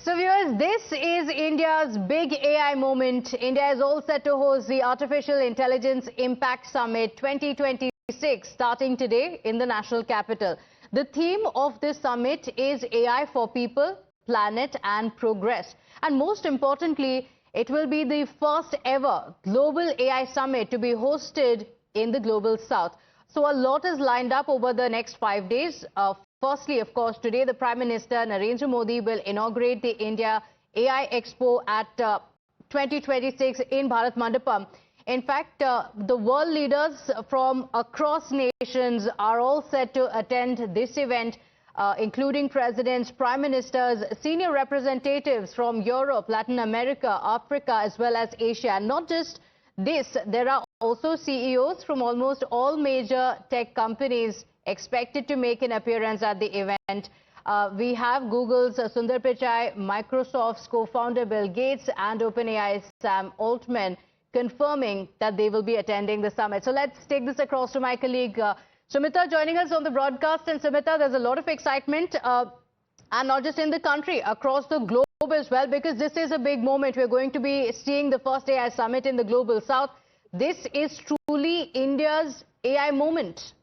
So viewers, this is India's big AI moment. India is all set to host the Artificial Intelligence Impact Summit 2026 starting today in the national capital. The theme of this summit is AI for people, planet and progress. And most importantly, it will be the first ever global AI summit to be hosted in the global south. So a lot is lined up over the next 5 days. Firstly, of course, today the Prime Minister Narendra Modi will inaugurate the India AI Expo at 2026 in Bharat Mandapam. In fact, the world leaders from across nations are all set to attend this event, including presidents, prime ministers, senior representatives from Europe, Latin America, Africa, as well as Asia. And not just this, there are also CEOs from almost all major tech companies expected to make an appearance at the event. We have Google's Sundar Pichai, Microsoft's co-founder Bill Gates and OpenAI's Sam Altman confirming that they will be attending the summit. So let's take this across to my colleague Sumita joining us on the broadcast. And Sumita, there's a lot of excitement and not just in the country, across the globe as well, because this is a big moment. We're going to be seeing the first AI summit in the global south. This is truly India's AI moment.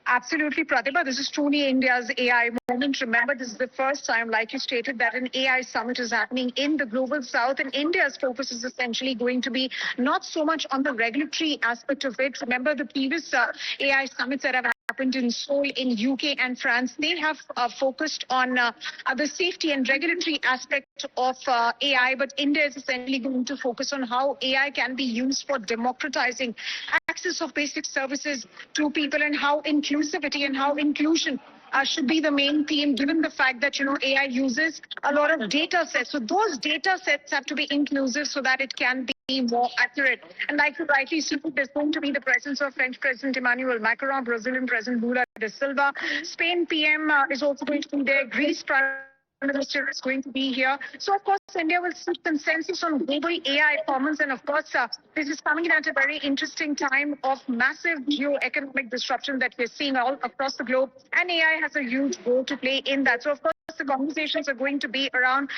Absolutely, Pratibha. This is truly India's AI moment. Remember, this is the first time, like you stated, that an AI summit is happening in the global south. And India's focus is essentially going to be not so much on the regulatory aspect of it. Remember, the previous AI summits that have happened in Seoul, in UK and France, they have focused on the safety and regulatory aspect of AI. But India is essentially going to focus on how AI can be used for democratizing access of basic services to people, and how inclusivity and how inclusion should be the main theme, given the fact that, AI uses a lot of data sets. So those data sets have to be inclusive so that it can be more accurate. And like you rightly said, there's going to be the presence of French President Emmanuel Macron, Brazilian President Lula da Silva, Spain PM is also going to be there, Greece Prime Minister is going to be here. So, of course, India will seek consensus on global AI performance. And, of course, this is coming in at a very interesting time of massive geo-economic disruption that we're seeing all across the globe. And AI has a huge role to play in that. So, of course, the conversations are going to be around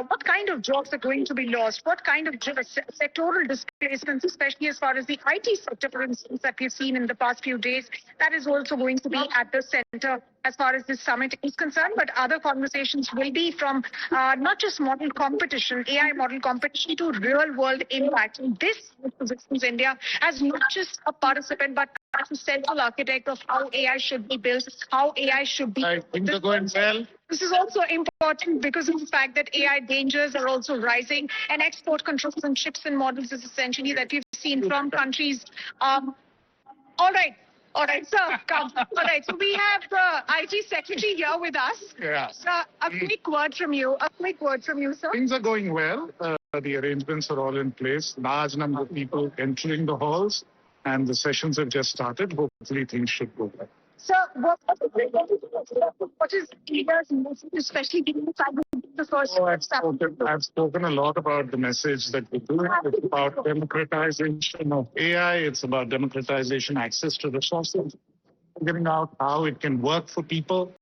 what kind of jobs are going to be lost, what kind of sectoral displacements, especially as far as the IT sector, for instance, that we've seen in the past few days. That is also going to be at the center as far as this summit is concerned. But other conversations will be from not just model competition, AI model competition, to real-world impact. And this positions India as not just a participant, but as a central architect of how AI should be built, how AI should be. Things are going well. This is also important because of the fact that AI dangers are also rising, and export controls and chips and models is essentially that we've seen from countries. All right, sir, come. All right, so we have the IT secretary here with us. Yeah. Sir, a quick word from you, sir. Things are going well. The arrangements are all in place. Large number of people entering the halls, and the sessions have just started. Hopefully, things should go well. Sir, what is India's message, especially given the fact that the first I've spoken a lot about the message that we do. It's about democratization of AI. It's about democratization, access to resources, figuring out how it can work for people,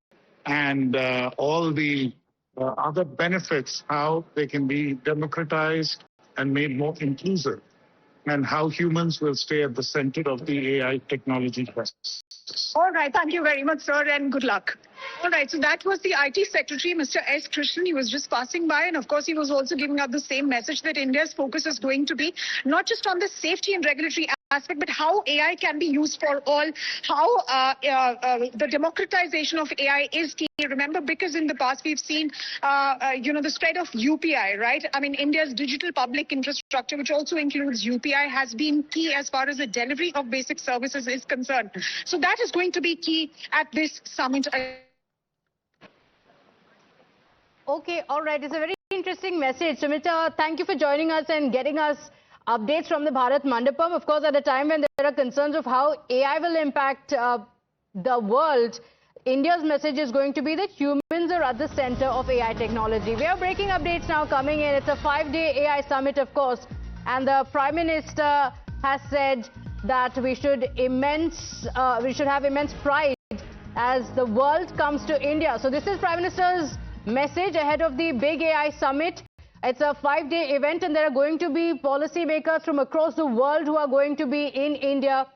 and all the other benefits, how they can be democratized and made more inclusive, and how humans will stay at the center of the AI technology process. All right. Thank you very much, sir, and good luck. All right. So that was the IT Secretary, Mr. S. Krishnan. He was just passing by. And of course, he was also giving out the same message that India's focus is going to be not just on the safety and regulatory aspect, but how AI can be used for all, how the democratization of AI is key. Remember, because in the past we've seen, the spread of UPI, right? I mean, India's digital public infrastructure, which also includes UPI, has been key as far as the delivery of basic services is concerned. So that is going to be key at this summit. Okay, all right. It's a very interesting message. Sumita, thank you for joining us and getting us updates from the Bharat Mandapam. Of course, at a time when there are concerns of how AI will impact the world, India's message is going to be that humans are at the center of AI technology. We have breaking updates now coming in. It's a 5-day AI summit, of course, and the Prime Minister has said that we should have immense pride as the world comes to India. So this is Prime Minister's message ahead of the big AI summit. It's a 5-day event and there are going to be policymakers from across the world who are going to be in India.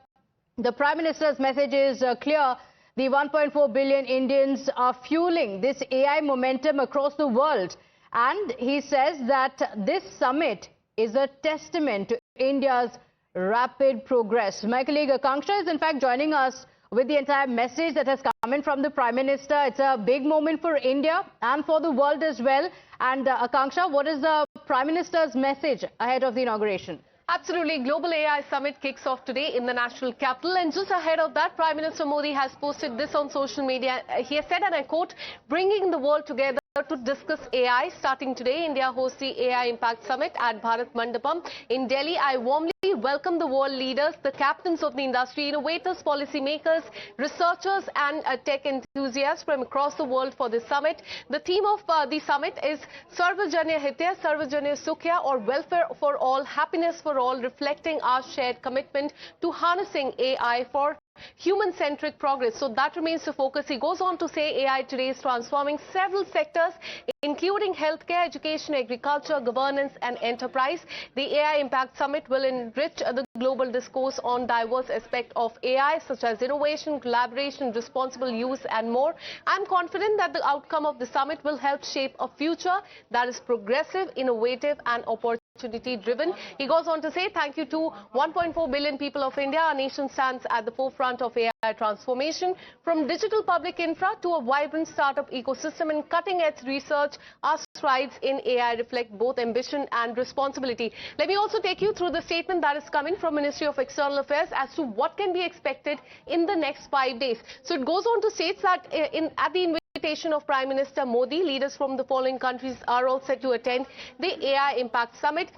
The Prime Minister's message is clear. The 1.4 billion Indians are fueling this AI momentum across the world. And he says that this summit is a testament to India's rapid progress. My colleague Akanksha is in fact joining us with the entire message that has come in from the Prime Minister. It's a big moment for India and for the world as well. And Akanksha, what is the Prime Minister's message ahead of the inauguration? Absolutely. Global AI Summit kicks off today in the national capital. And just ahead of that, Prime Minister Modi has posted this on social media. He has said, and I quote, "Bringing the world together to discuss AI. Starting today, India hosts the AI Impact Summit at Bharat Mandapam in Delhi. I warmly welcome the world leaders, the captains of the industry, innovators, policymakers, researchers and tech enthusiasts from across the world for this summit. The theme of the summit is Sarvajanya Hitaya, Sarvajanya Sukhya, or welfare for all, happiness for all, reflecting our shared commitment to harnessing AI for human-centric progress." So that remains the focus. He goes on to say AI today is transforming several sectors, including healthcare, education, agriculture, governance and enterprise. The AI Impact Summit will enrich the global discourse on diverse aspects of AI, such as innovation, collaboration, responsible use and more. I'm confident that the outcome of the summit will help shape a future that is progressive, innovative and opportunity-driven. He goes on to say, thank you to 1.4 billion people of India. Our nation stands at the forefront of AI transformation. From digital public infra to a vibrant startup ecosystem and cutting-edge research, our strides in AI reflect both ambition and responsibility. Let me also take you through the statement that is coming from Ministry of External Affairs as to what can be expected in the next 5 days. So it goes on to state that at the invitation of Prime Minister Modi, leaders from the following countries are all set to attend the AI Impact Summit.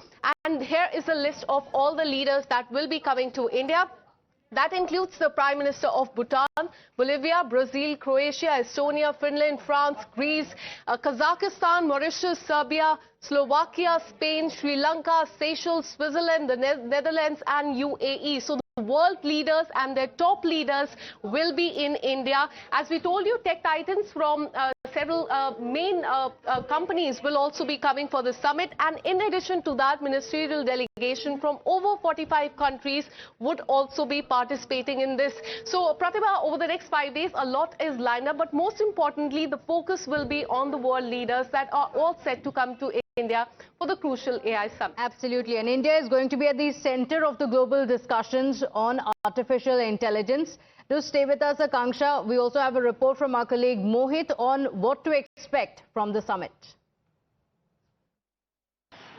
And here is a list of all the leaders that will be coming to India. That includes the Prime Minister of Bhutan, Bolivia, Brazil, Croatia, Estonia, Finland, France, Greece, Kazakhstan, Mauritius, Serbia, Slovakia, Spain, Sri Lanka, Seychelles, Switzerland, the Netherlands and UAE. So the world leaders and their top leaders will be in India. As we told you, tech titans from several main companies will also be coming for the summit. And in addition to that, ministerial delegation from over 45 countries would also be participating in this. So Pratibha, over the next 5 days, a lot is lined up. But most importantly, the focus will be on the world leaders that are all set to come to India for the crucial AI summit. Absolutely. And India is going to be at the center of the global discussions on artificial intelligence. Do stay with us, Akanksha. We also have a report from our colleague Mohit on what to expect from the summit.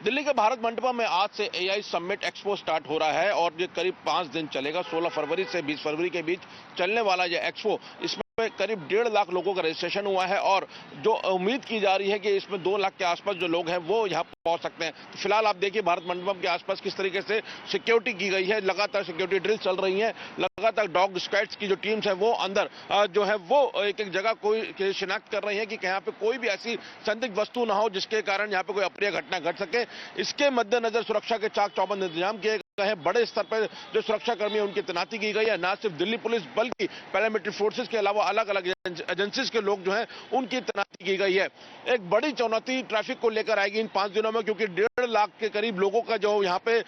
Delhi के भारत मंडपम में आज से AI summit expo start हो रहा है और ये करीब 5 दिन चलेगा। 16 फरवरी से 20 फरवरी के बीच चलने वाला ये एक्सपो, इसमें करीब 1.5 लाख लोगों का रजिस्ट्रेशन हुआ है और जो उम्मीद की जा रही है कि इसमें 2 लाख के आसपास जो लोग हैं वो यहाँ पहुंच सकते हैं। तो फिलहाल आप देखिए भारत मंडपम के आसपास किस तरीके से सिक्योरिटी की गई है। लगातार सिक्योरिटी ड्रिल चल रही है, लगातार डॉग स्क्वाड्स की जो टीम्स है वो अंदर जो है वो एक जगह कोई शिनाख्त कर रही है कि यहाँ पे कोई भी ऐसी संदिग्ध वस्तु ना हो जिसके कारण यहाँ पे कोई अप्रिय घटना घट सके। इसके मद्देनजर सुरक्षा के चाक चौबंद इंतजाम किए गए हैं। बड़े स्तर पर जो सुरक्षा कर्मी है उनकी तैनाती की गई है। न सिर्फ दिल्ली पुलिस बल्कि पैरामिलिट्री फोर्सेस के अलावा अलग अलग एजेंसीज के लोग जो हैं उनकी तैनाती की गई है। एक बड़ी चुनौती ट्रैफिक को लेकर आएगी इन 5 दिनों में, क्योंकि 1.5 लाख के करीब लोगों का जो यहाँ पे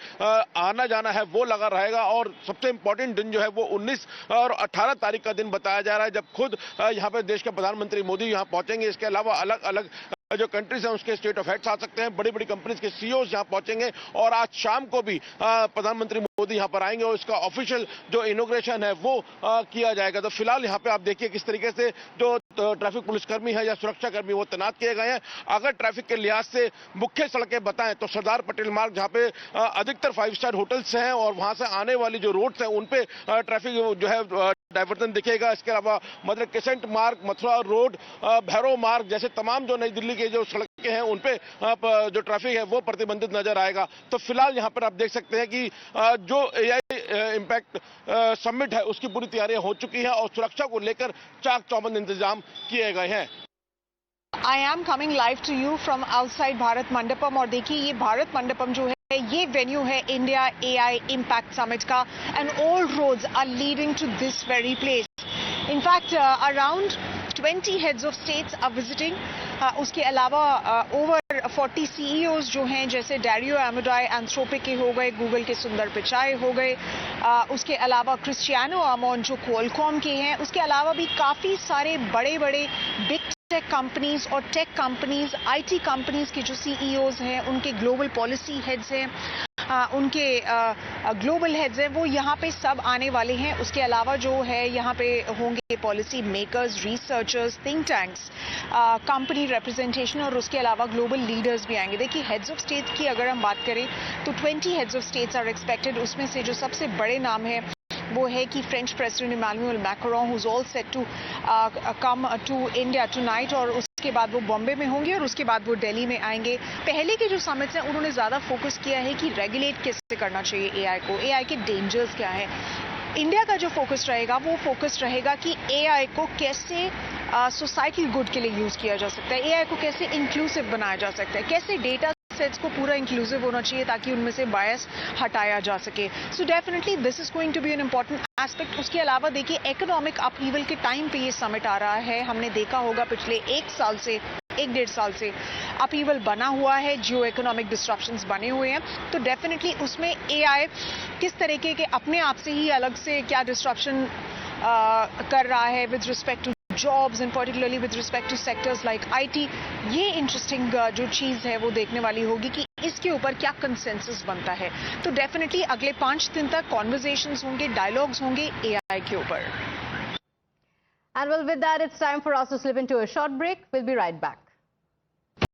आना जाना है वो लगा रहेगा। और सबसे इंपॉर्टेंट दिन जो है वो 19 और 18 तारीख का दिन बताया जा रहा है, जब खुद यहाँ पे देश के प्रधानमंत्री मोदी यहाँ पहुंचेंगे। इसके अलावा अलग अलग जो कंट्रीज हैं उसके स्टेट ऑफ हेड्स आ सकते हैं, बड़ी बड़ी कंपनीज के सीईओज यहाँ पहुंचेंगे और आज शाम को भी प्रधानमंत्री मोदी यहाँ पर आएंगे और इसका ऑफिशियल जो इनॉग्रेशन है वो किया जाएगा। तो फिलहाल यहाँ पे आप देखिए किस तरीके से जो ट्रैफिक पुलिसकर्मी है या सुरक्षा कर्मी वो तैनात किए गए हैं। अगर ट्रैफिक के लिहाज से मुख्य सड़कें बताएं तो सरदार पटेल मार्ग, जहाँ पे अधिकतर 5 स्टार होटल्स हैं और वहां से आने वाली जो रोड्स हैं उन पे ट्रैफिक जो है डाइवर्जन दिखेगा। इसके अलावा मदर क्रिसेंट मार्ग, मथुरा रोड, भैरव मार्ग जैसे तमाम जो नई दिल्ली के जो सड़कें हैं उन पे जो ट्रैफिक है वो प्रतिबंधित नजर आएगा। तो फिलहाल यहाँ पर आप देख सकते हैं कि जो एआई इम्पैक्ट समिट है उसकी पूरी तैयारियां हो चुकी है और सुरक्षा को लेकर चाक चौबंद इंतजाम किए गए हैं। I am coming live to you from outside Bharat Mandapam और देखिए ये भारत मंडपम जो है ये वेन्यू है इंडिया AI इम्पैक्ट समिट का and all roads are leading to this very place. In fact, around 20 heads of states are visiting. उसके अलावा ओवर 40 CEOs जो हैं, जैसे डैरियो एमोडाई एंथ्रोपिक के हो गए, गूगल के सुंदर पिचाई हो गए, उसके अलावा क्रिस्टियानो आमोन जो क्वालकॉम के हैं, उसके अलावा भी काफ़ी सारे बड़े बड़े बिग टेक कंपनीज और टेक कंपनीज, IT कंपनीज के जो CEOs हैं, उनके ग्लोबल पॉलिसी हेड्स हैं, उनके ग्लोबल हेड्स हैं, वो यहाँ पे सब आने वाले हैं। उसके अलावा जो है यहाँ पे होंगे policy makers, researchers, think tanks, company representation और उसके अलावा ग्लोबल लीडर्स भी आएंगे। देखिए, हेड्स ऑफ स्टेट की अगर हम बात करें तो 20 heads of states are expected. उसमें से जो सबसे बड़े नाम है वो है कि French president Emmanuel Macron, who is all set to come to India tonight, और उसके बाद वो बॉम्बे में होंगे और उसके बाद वो दिल्ली में आएंगे। पहले के जो समिट्स हैं उन्होंने ज़्यादा फोकस किया है कि रेगुलेट कैसे करना चाहिए AI को, AI के डेंजर्स क्या हैं। इंडिया का जो फोकस रहेगा वो फोकस रहेगा कि AI को कैसे सोसाइटल गुड के लिए यूज़ किया जा सकता है, AI को कैसे इंक्लूसिव बनाया जा सकता है, कैसे डेटा सेट्स को पूरा इंक्लूसिव होना चाहिए ताकि उनमें से बायस हटाया जा सके। So definitely this is going to be an important aspect. उसके अलावा देखिए, इकोनॉमिक अपहीवल के टाइम पे ये समिट आ रहा है। हमने देखा होगा पिछले 1 साल से अपहीवल बना हुआ है, जियो इकोनॉमिक डिस्ट्रप्शंस बने हुए हैं, तो डेफिनेटली उसमें AI किस तरीके के अपने आप से ही अलग से क्या डिस्ट्रप्शन कर रहा है with respect to jobs and particularly with respect to sectors like IT, ये इंटरेस्टिंग जो चीज़ है वो देखने वाली होगी कि इसके ऊपर क्या कंसेंसस बनता है। तो डेफिनेटली अगले 5 दिन तक कॉन्वर्सेशंस होंगे, डायलॉग्स होंगे AI के ऊपर। And well, with that, it's time for us to slip into a short break. We'll be right back.